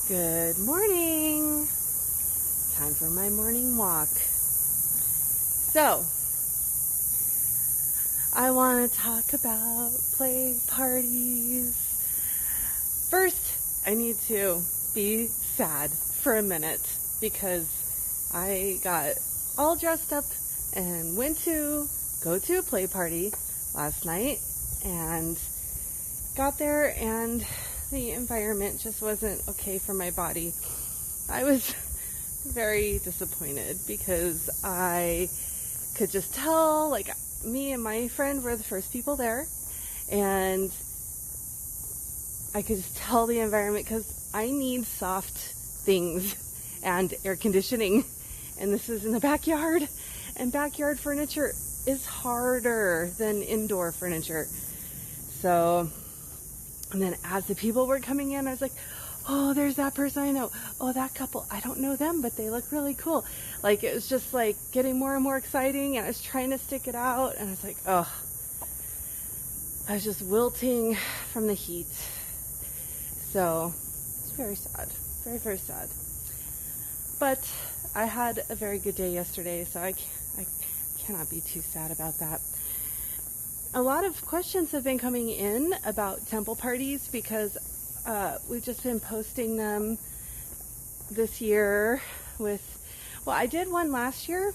Good morning. Time for my morning walk. So, I want to talk about play parties. First, I need to be sad for a minute because I got all dressed up and went to go to a play party last night and got there and the environment just wasn't okay for my body. I was very disappointed because I could just tell, like, me and my friend were the first people there, and I could just tell the environment because I need soft things and air conditioning, and this is in the backyard, and backyard furniture is harder than indoor furniture. So, and then as the people were coming in, I was like, oh, there's that person I know. Oh, that couple, I don't know them, but they look really cool. Like, it was just like getting more and more exciting, and I was trying to stick it out, and I was like, oh, I was just wilting from the heat. So it's very sad, very, very sad. But I had a very good day yesterday, so I cannot be too sad about that. A lot of questions have been coming in about temple parties because we've just been posting them this year with, well, I did one last year,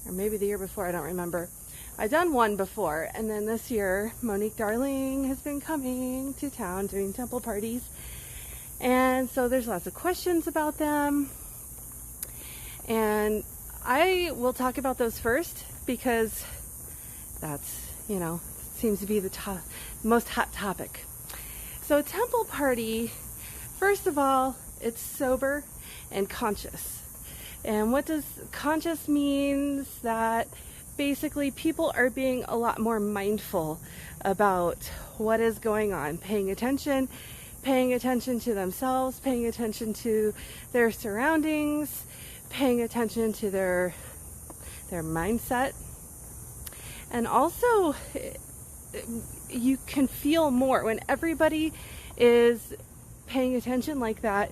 or maybe the year before, I don't remember. I done one before, and then this year, Monique Darling has been coming to town doing temple parties, and so there's lots of questions about them, and I will talk about those first because that's, seems to be the most hot topic. So a temple party, first of all, it's sober and conscious. And what does conscious means? That basically people are being a lot more mindful about what is going on, paying attention to themselves, paying attention to their surroundings, paying attention to their mindset. And also, you can feel more when everybody is paying attention like that.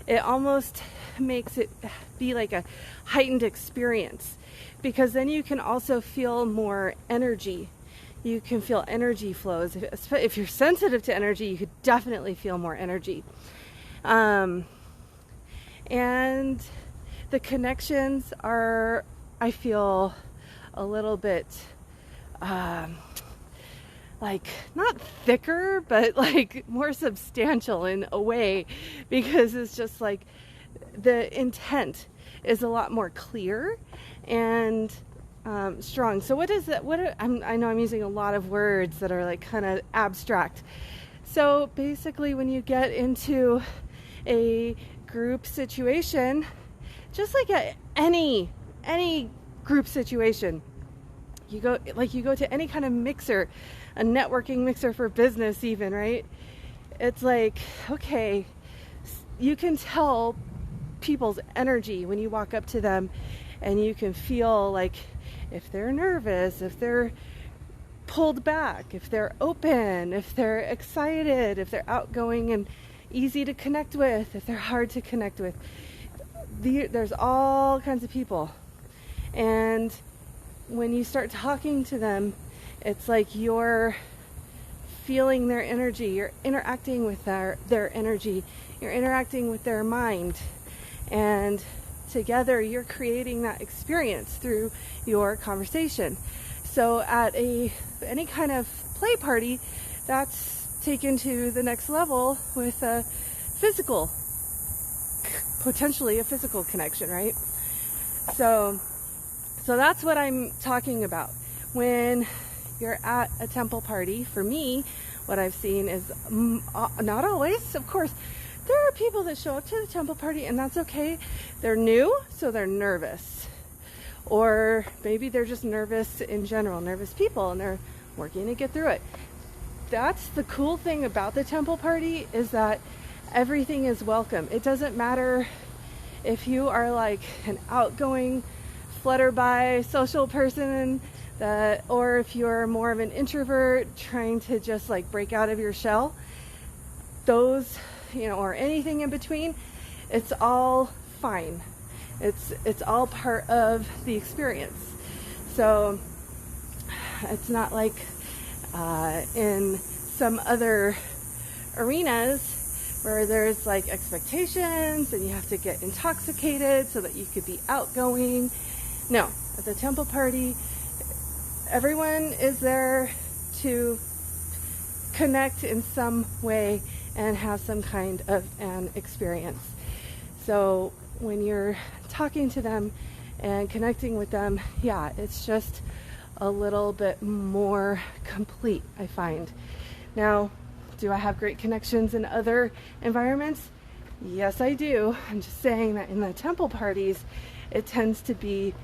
It almost makes it be like a heightened experience, because then you can also feel more energy. You can feel energy flows. If you're sensitive to energy, you could definitely feel more energy. And the connections are, I feel, a little bit like not thicker, but like more substantial in a way, because it's just like the intent is a lot more clear and strong. So what is that? I know I'm using a lot of words that are like kind of abstract. So basically, when you get into a group situation, just like any group situation, you go to any kind of mixer, a networking mixer for business even, right? It's like, okay, you can tell people's energy when you walk up to them, and you can feel like if they're nervous, if they're pulled back, if they're open, if they're excited, if they're outgoing and easy to connect with, if they're hard to connect with. There's all kinds of people. And when you start talking to them, it's like you're feeling their energy, you're interacting with their energy, you're interacting with their mind, and together you're creating that experience through your conversation. So at any kind of play party, that's taken to the next level with potentially a physical connection, right? So that's what I'm talking about. When you're at a temple party, for me, what I've seen is, not always, of course, there are people that show up to the temple party and that's okay. They're new, so they're nervous. Or maybe they're just nervous in general, nervous people, and they're working to get through it. That's the cool thing about the temple party, is that everything is welcome. It doesn't matter if you are like an outgoing, flutterby social person, or if you're more of an introvert trying to just like break out of your shell. Those or anything in between, it's all fine. It's all part of the experience. So it's not like in some other arenas where there's like expectations and you have to get intoxicated so that you could be outgoing. No, at the temple party, everyone is there to connect in some way and have some kind of an experience. So when you're talking to them and connecting with them, yeah, it's just a little bit more complete, I find. Now, do I have great connections in other environments? Yes, I do. I'm just saying that in the temple parties, it tends to be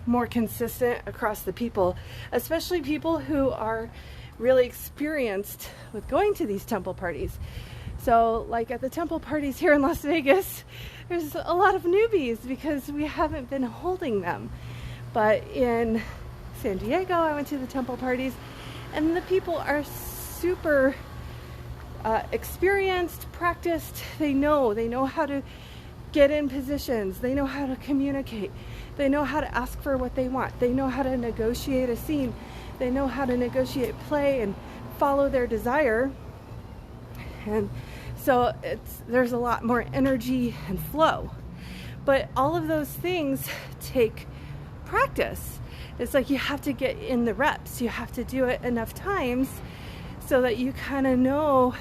more consistent across the people, especially people who are really experienced with going to these temple parties. So like at the temple parties here in Las Vegas, there's a lot of newbies because we haven't been holding them. But in San Diego, I went to the temple parties, and the people are super experienced, practiced. They know how to get in positions. They know how to communicate. They know how to ask for what they want. They know how to negotiate a scene. They know how to negotiate play and follow their desire. And so there's a lot more energy and flow. But all of those things take practice. It's like you have to get in the reps. You have to do it enough times so that you kind of know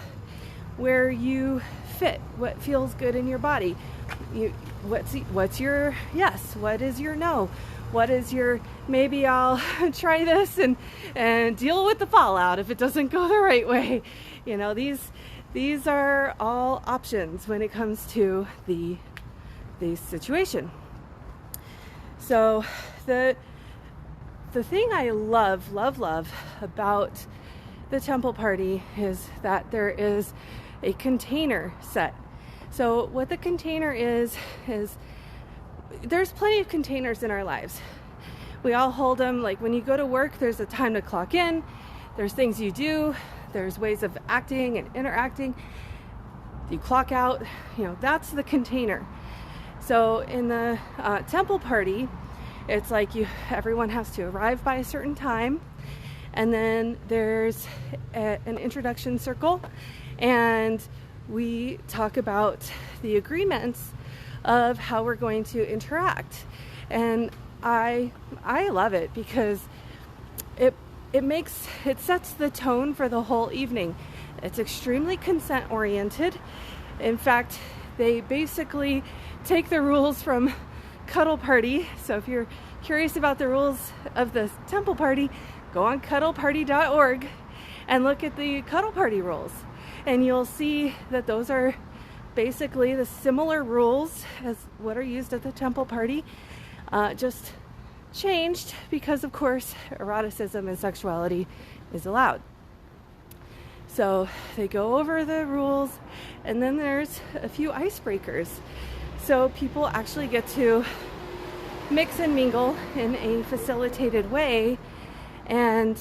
where you fit, what feels good in your body. What's your yes? What is your no? What is your maybe I'll try this and deal with the fallout if it doesn't go the right way. These are all options when it comes to the situation. So the thing I love about the temple party is that there is a container set. So what the container is there's plenty of containers in our lives. We all hold them. Like when you go to work, there's a time to clock in. There's things you do. There's ways of acting and interacting. You clock out. That's the container. So in the temple party, it's like everyone has to arrive by a certain time, and then there's an introduction circle, and we talk about the agreements of how we're going to interact. And I love it because it sets the tone for the whole evening. It's extremely consent oriented. In fact, they basically take the rules from Cuddle Party. So if you're curious about the rules of the temple party, go on cuddleparty.org and look at the Cuddle Party rules. And you'll see that those are basically the similar rules as what are used at the temple party, just changed because, of course, eroticism and sexuality is allowed. So they go over the rules, and then there's a few icebreakers. So people actually get to mix and mingle in a facilitated way, and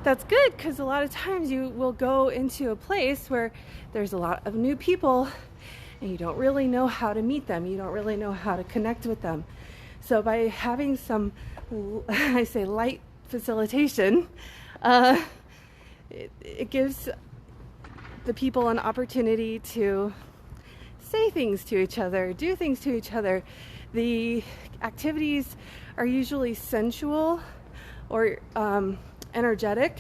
that's good because a lot of times you will go into a place where there's a lot of new people and you don't really know how to meet them. You don't really know how to connect with them. So by having some, I say light facilitation, it gives the people an opportunity to say things to each other, do things to each other. The activities are usually sensual or energetic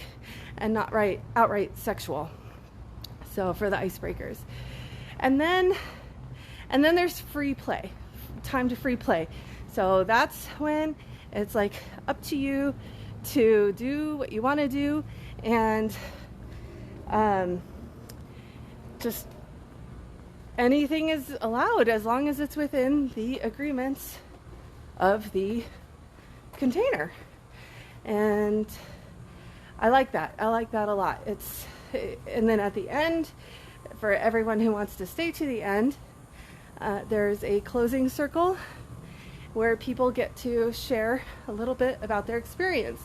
and not outright sexual. So for the icebreakers. And then there's free play, time to free play. So that's when it's like up to you to do what you want to do, and just anything is allowed as long as it's within the agreements of the container. And I like that. I like that a lot. And then at the end, for everyone who wants to stay to the end, there's a closing circle where people get to share a little bit about their experience.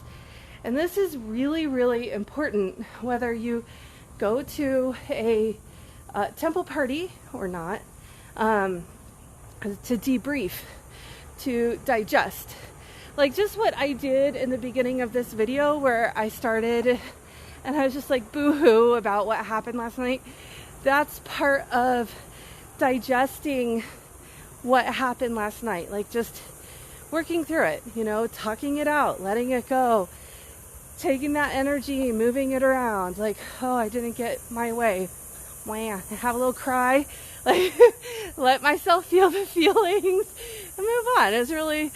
And this is really, really important, whether you go to a temple party or not, to debrief, to digest. Like just what I did in the beginning of this video where I started and I was just like boo-hoo about what happened last night. That's part of digesting what happened last night. Like just working through it, you know, talking it out, letting it go, taking that energy, moving it around. Like, oh, I didn't get my way. Wah, have a little cry, like let myself feel the feelings and move on. It's really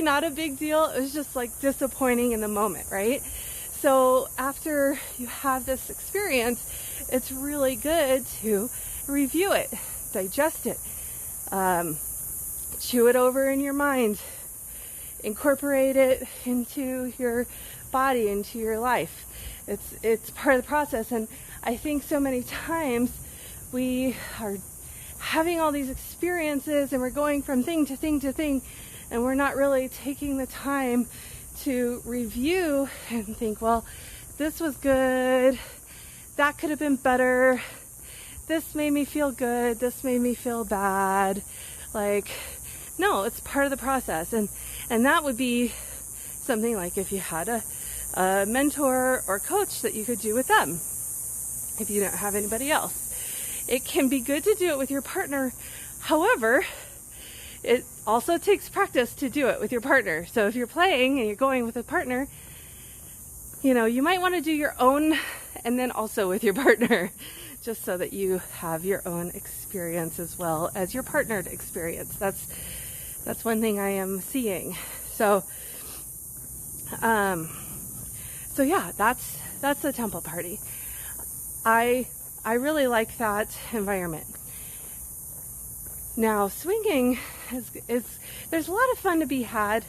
not a big deal. It was just like disappointing in the moment, right? So after you have this experience, it's really good to review it, digest it, chew it over in your mind, incorporate it into your body, into your life. It's part of the process. And I think so many times we are having all these experiences and we're going from thing to thing to thing, and we're not really taking the time to review and think, well, this was good, that could have been better, this made me feel good, this made me feel bad. Like, no, it's part of the process. And that would be something like if you had a mentor or coach that you could do with them, if you don't have anybody else. It can be good to do it with your partner. However, it also takes practice to do it with your partner. So if you're playing and you're going with a partner, you know, you might want to do your own and then also with your partner, just so that you have your own experience as well as your partnered experience. That's one thing I am seeing. So yeah, that's the temple party. I really like that environment. Now, swinging is there's a lot of fun to be had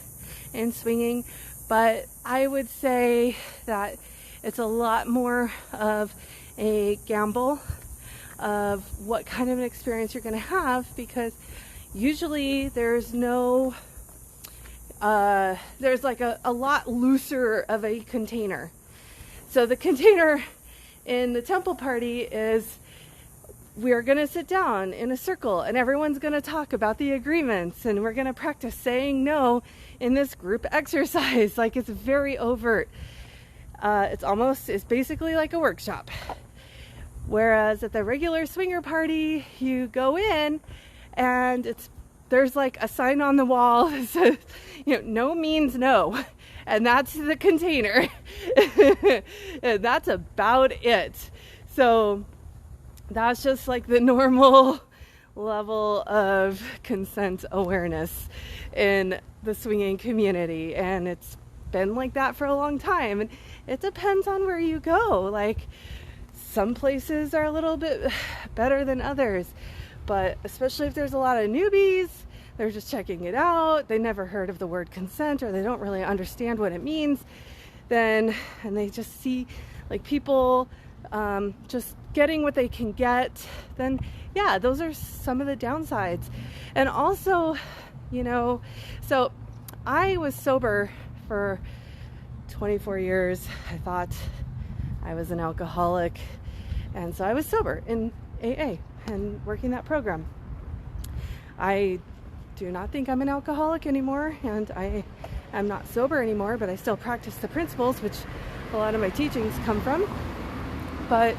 in swinging, but I would say that it's a lot more of a gamble of what kind of an experience you're going to have, because usually there's like a lot looser of a container. So the container in the temple party is we're going to sit down in a circle and everyone's going to talk about the agreements, and we're going to practice saying no in this group exercise. Like, it's very overt. It's basically like a workshop. Whereas at the regular swinger party, you go in and there's like a sign on the wall that says, you know, no means no. And that's the container. And that's about it. So that's just like the normal level of consent awareness in the swinging community. And it's been like that for a long time. And it depends on where you go. Like, some places are a little bit better than others. But especially if there's a lot of newbies, they're just checking it out, they never heard of the word consent, or they don't really understand what it means, and they just see like people just getting what they can get, then yeah, those are some of the downsides. And also, you know, so I was sober for 24 years. I thought I was an alcoholic, and so I was sober in AA and working that program. I do not think I'm an alcoholic anymore, and I am not sober anymore, but I still practice the principles, which a lot of my teachings come from. But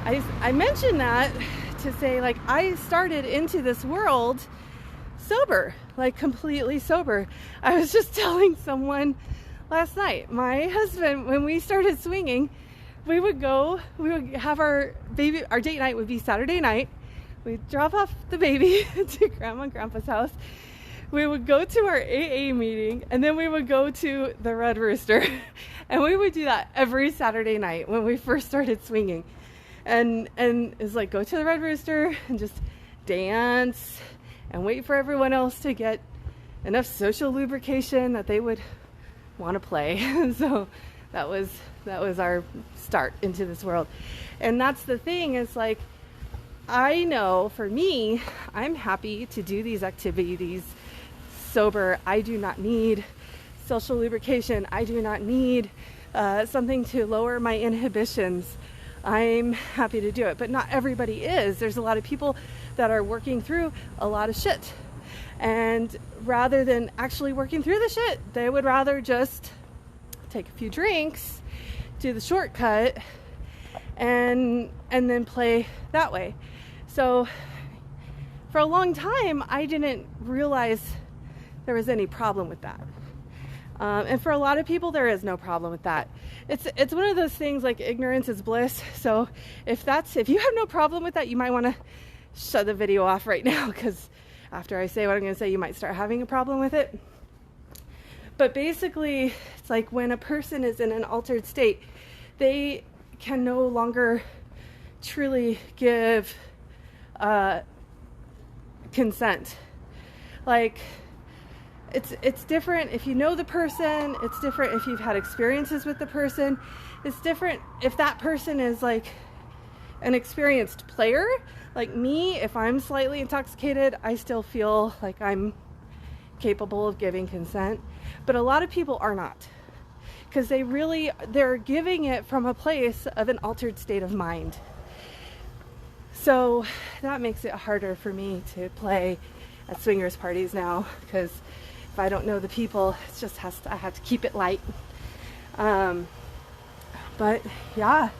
I mention that to say, like, I started into this world sober, like completely sober. I was just telling someone last night, my husband, when we started swinging, we would have our date night would be Saturday night. We'd drop off the baby to Grandma and Grandpa's house. We would go to our AA meeting, and then we would go to the Red Rooster. And we would do that every Saturday night when we first started swinging. And it's like, go to the Red Rooster and just dance and wait for everyone else to get enough social lubrication that they would want to play. So that was our start into this world. And that's the thing, is like, I know for me, I'm happy to do these activities sober. I do not need social lubrication. I do not need something to lower my inhibitions. I'm happy to do it. But not everybody is. There's a lot of people that are working through a lot of shit. And rather than actually working through the shit, they would rather just take a few drinks, do the shortcut, and then play that way. So for a long time, I didn't realize there was any problem with that. And for a lot of people, there is no problem with that. It's one of those things like ignorance is bliss. So if you have no problem with that, you might want to shut the video off right now, because after I say what I'm going to say, you might start having a problem with it. But basically, it's like when a person is in an altered state, they can no longer truly give consent. Like, it's different if you know the person. It's different if you've had experiences with the person. It's different if that person is like an experienced player. Like me, if I'm slightly intoxicated, I still feel like I'm capable of giving consent. But a lot of people are not, because they're giving it from a place of an altered state of mind. So that makes it harder for me to play at swingers parties now, because if I don't know the people, I have to keep it light. But yeah,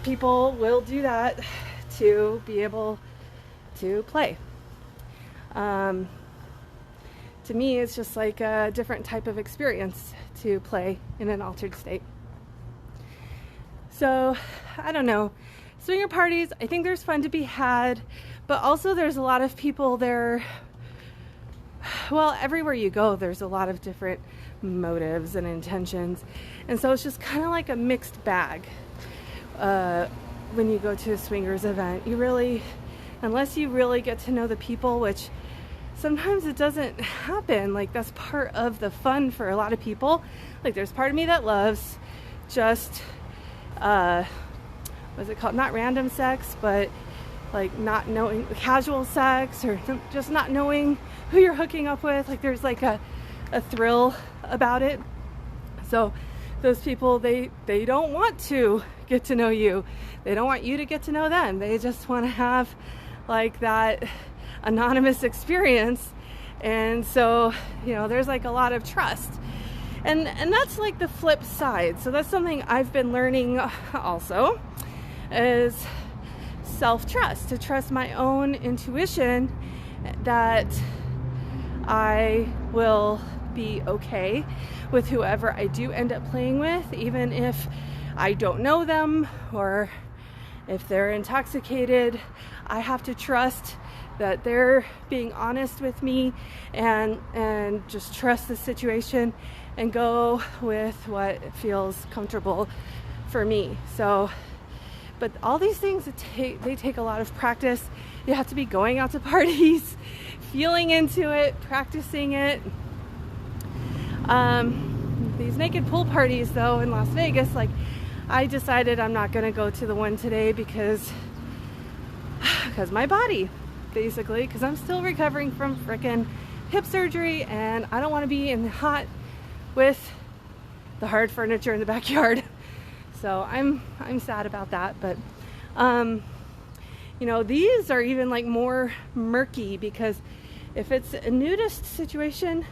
people will do that to be able to play. To me, it's just like a different type of experience to play in an altered state. So, I don't know. Swinger parties, I think there's fun to be had, but also there's a lot of people there. Well, everywhere you go, there's a lot of different motives and intentions. And so it's just kind of like a mixed bag. When you go to a swingers event, unless you really get to know the people, which sometimes it doesn't happen. Like, that's part of the fun for a lot of people. Like, there's part of me that loves just, what's it called? Not random sex, but like not knowing, casual sex, or just not knowing who you're hooking up with. Like, there's like a thrill about it. So those people, they don't want to get to know you. They don't want you to get to know them. They just want to have like that anonymous experience. And so, there's like a lot of trust. And that's like the flip side. So that's something I've been learning also, is self-trust, to trust my own intuition that I will be okay with whoever I do end up playing with, even if I don't know them or if they're intoxicated. I have to trust that they're being honest with me and just trust the situation and go with what feels comfortable for me. So, but all these things, they take a lot of practice. You have to be going out to parties, feeling into it, practicing it. These naked pool parties, though, in Las Vegas, like, I decided I'm not going to go to the one today because my body, basically, because I'm still recovering from frickin' hip surgery, and I don't want to be in the hot with the hard furniture in the backyard. So I'm sad about that. But these are even like more murky, because if it's a nudist situation,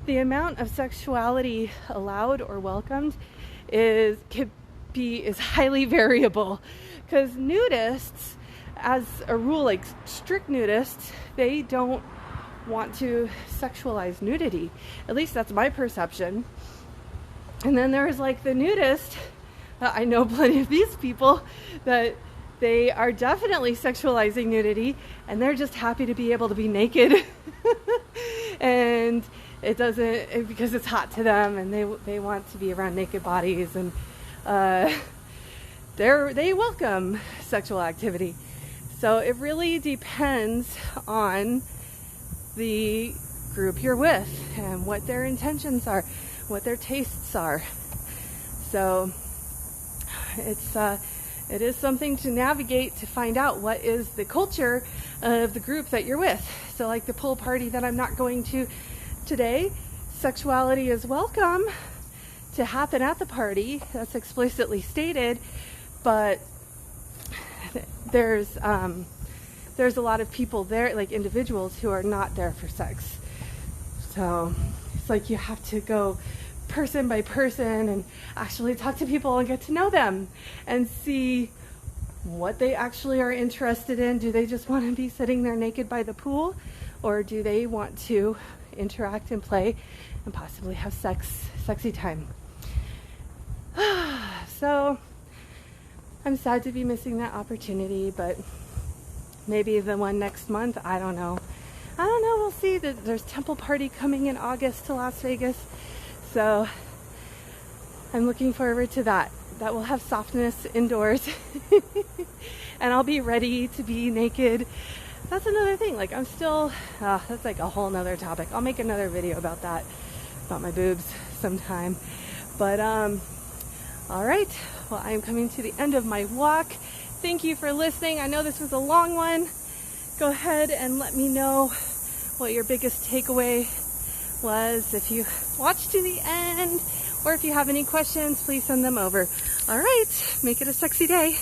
the amount of sexuality allowed or welcomed is highly variable. Because nudists, as a rule, like strict nudists, they don't want to sexualize nudity. At least that's my perception. And then there's like the nudist, I know plenty of these people that they are definitely sexualizing nudity, and they're just happy to be able to be naked. And it doesn't, because it's hot to them, and they want to be around naked bodies, and they welcome sexual activity. So it really depends on the group you're with and what their intentions are, what their tastes are. So it is something to navigate, to find out what is the culture of the group that you're with. So like the pool party that I'm not going to today, sexuality is welcome to happen at the party. That's explicitly stated, but there's a lot of people there, like individuals who are not there for sex. So it's like you have to go person by person and actually talk to people and get to know them and see what they actually are interested in. Do they just want to be sitting there naked by the pool, or do they want to interact and play and possibly have sexy time? So I'm sad to be missing that opportunity, but maybe the one next month, I don't know. We'll see. There's Temple Party coming in August to Las Vegas, so I'm looking forward to that. That will have softness indoors and I'll be ready to be naked. That's another thing. Like, I'm still, that's like a whole nother topic. I'll make another video about that, about my boobs sometime. But, all right. Well, I am coming to the end of my walk. Thank you for listening. I know this was a long one. Go ahead and let me know what your biggest takeaway was. If you watched to the end, or if you have any questions, please send them over. All right, make it a sexy day.